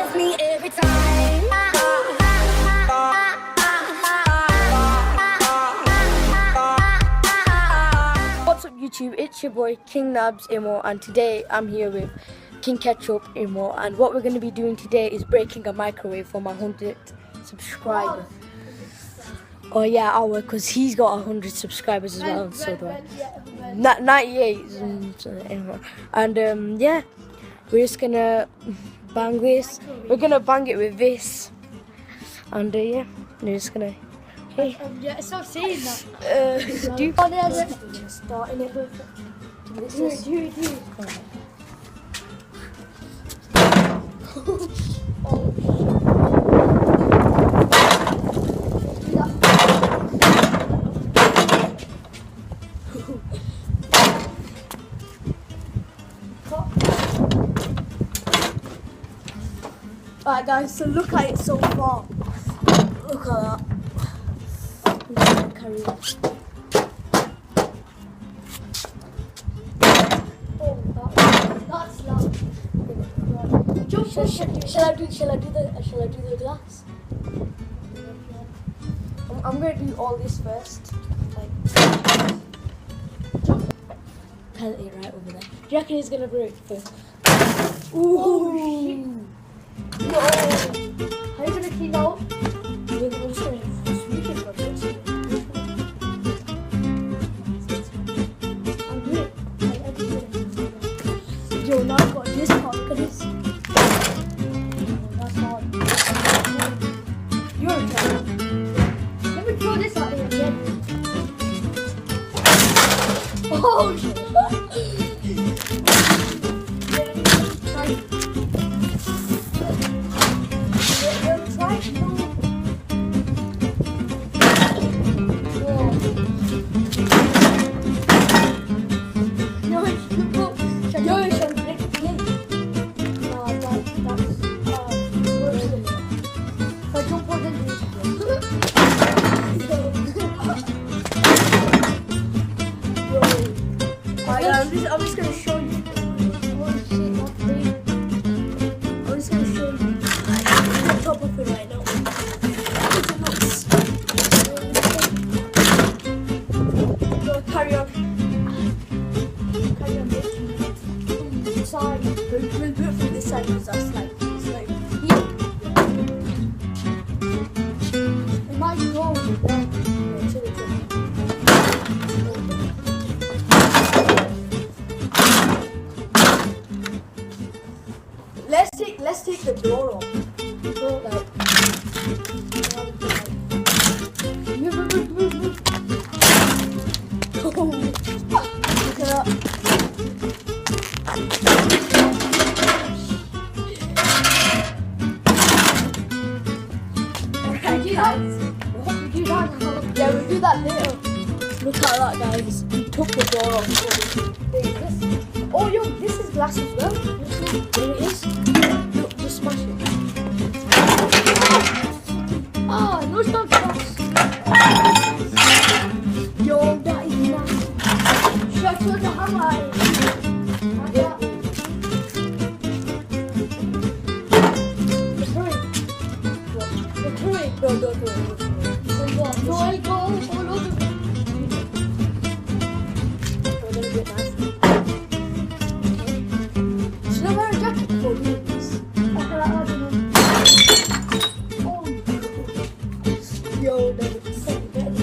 with me every time. What's up YouTube, it's your boy King Nabs Imo, and today I'm here with King Ketchup Imo, and what we're going to be doing today is breaking a microwave for my 100th subscriber. Oh yeah, our, because he's got 100 subscribers as well, and so do I. 98 and yeah, we're just gonna bang this. We're gonna bang it with this, and yeah, we're just gonna. Hey, Yeah, stop saying that. do you? Oh, yeah. Starting it with. Do it. Alright guys, so look at it so far. Look at that. I'm just gonna carry it. Oh, that's loud. Shall I do the glass? I'm gonna do all this first. Like, pellet it right over there. Do you reckon he's gonna break first? Ooh! No. How are you gonna clean out? We're just gonna sweep it for this. I'm doing it. Yo, now I've got this part. Look at this. That's hard. You're a child. Let me throw this out here again. Oh shit! I'm just gonna show you. I'm just gonna show you. I'm on top of it right now. Go carry on. Carry on making it. From the side. We'll do it from this side because that's like it's like here. It might go with that. Let's take the door off. So like move. Oh, look at that. Yeah, we'll do that later. Look at that, guys. We took the door off. Oh, yo, this is glass as well. There it is. Look, just smash it. Ah, no, it's not glass. Yo, that is nice. Shut the hammer. Yeah. No, don't do it. No, I go all over. We're gonna do it nice. Should I wear a jacket before doing this? Yo, that looks so good.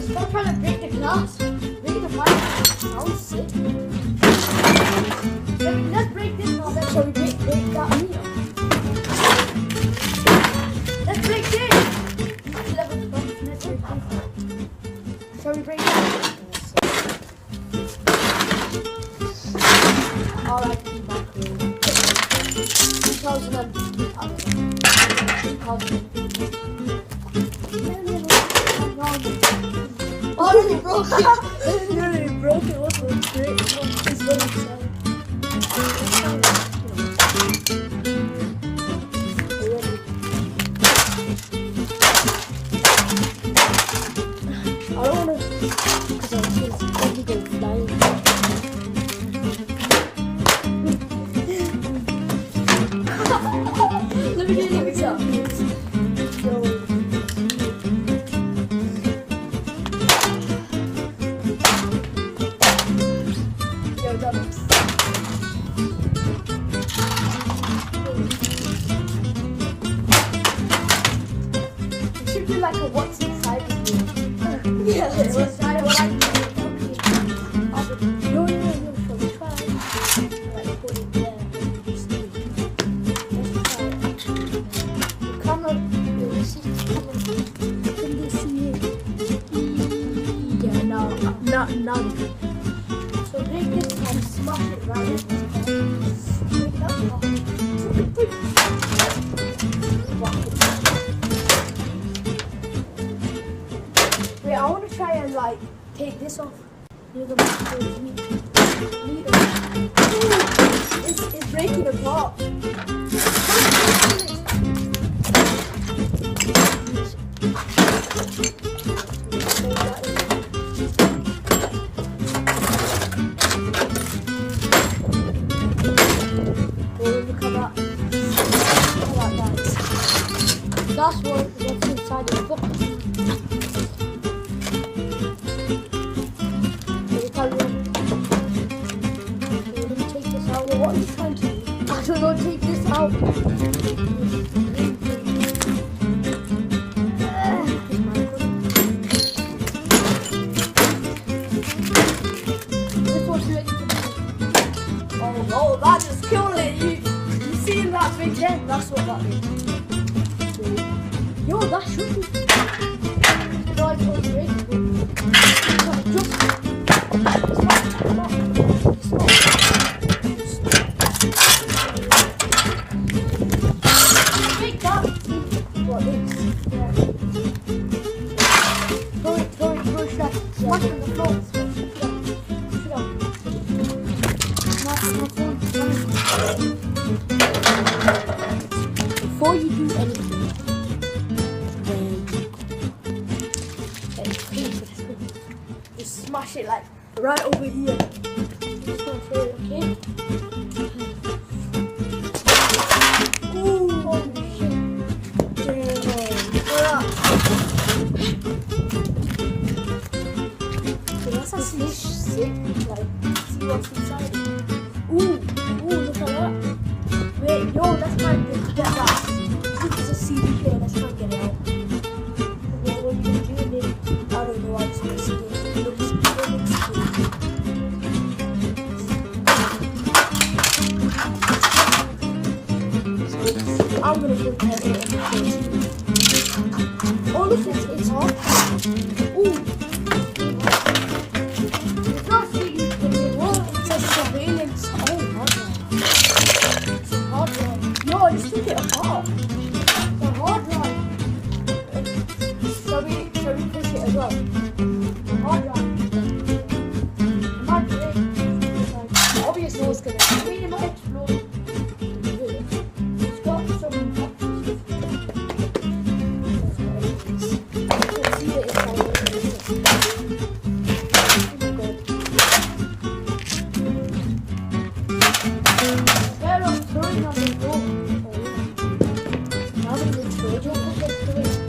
Stop trying to break the glass. Break the pipe. Sounds sick. Let's break this now. Shall we break that meter? Let's break this. Let's break this. Shall we break that? Alright, microwave. 2000 and 2000. Oh, you broke it. You already broke it. What was great? It's what I'm saying. I don't want to, because I was going to go flying. Now. So break this and smash it right in. Break it up. Wait, I want to try and like take this off. You're the It's breaking apart. That's what's inside the book. Let me take this out. Well, what are you trying to do? I don't know, take this out. This one's ready to be. Oh no, that just killed it. You seen that big dent? That's what that is. Yo, that should be. No, it's all breakable. Take that. What this? Yeah. Throw it, shut. Smash on the floor. Shut up. My phone. Before you do anything, just smash it like right over here. Just gonna throw it, okay? Ooh, Holy shit. So that's actually sick. Like, see what's inside it. Ooh, look at that. Wait, yo, let's try and get that. This is a CD player. Let's try and get it out. What are you doing? I don't know. I just want to see it. It looks cool. I'm gonna put that in. Oh, look, it's hot. Ooh, It's not CD. it says surveillance. Oh, hard drive. It's a hard drive. Yo, I just took it apart. It's a hard drive. Shall we push it as well? A hard drive. It might break. Obviously, it's gonna. I mean, it might explode. It's got some. Let's see the inside of it. Where I'm throwing on the floor. Now that it's good, Don't forget to throw it.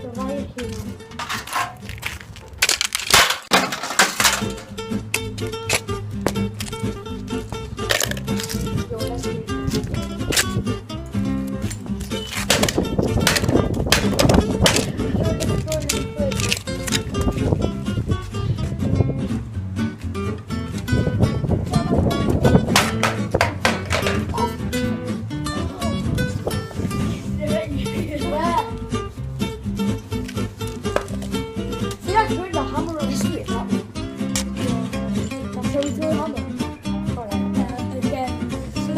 The wire came out. yo, let's do it. See, I turned the hammer on. Let's do it that way. Shall we throw a hammer? Okay. Yo,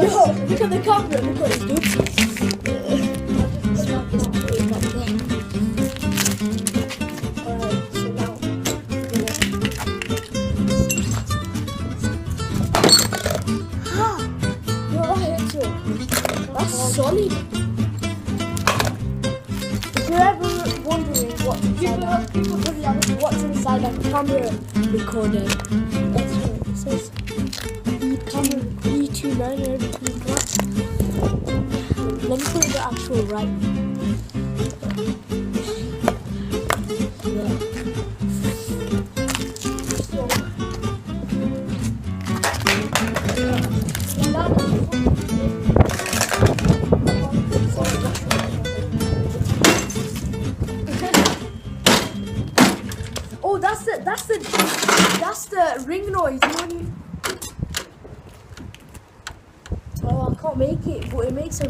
look at the camera. Look what it's doing. Smack this plate back there. Alright, so now. Yo, that hurts you. That's solid. If you're ever wondering what's inside a camera recorder, that's what it says. Camera E29 and everything like that. Let me put the actual right. Yeah. Oh, that's the ring noise. You know when you... Oh, I can't make it, but it makes a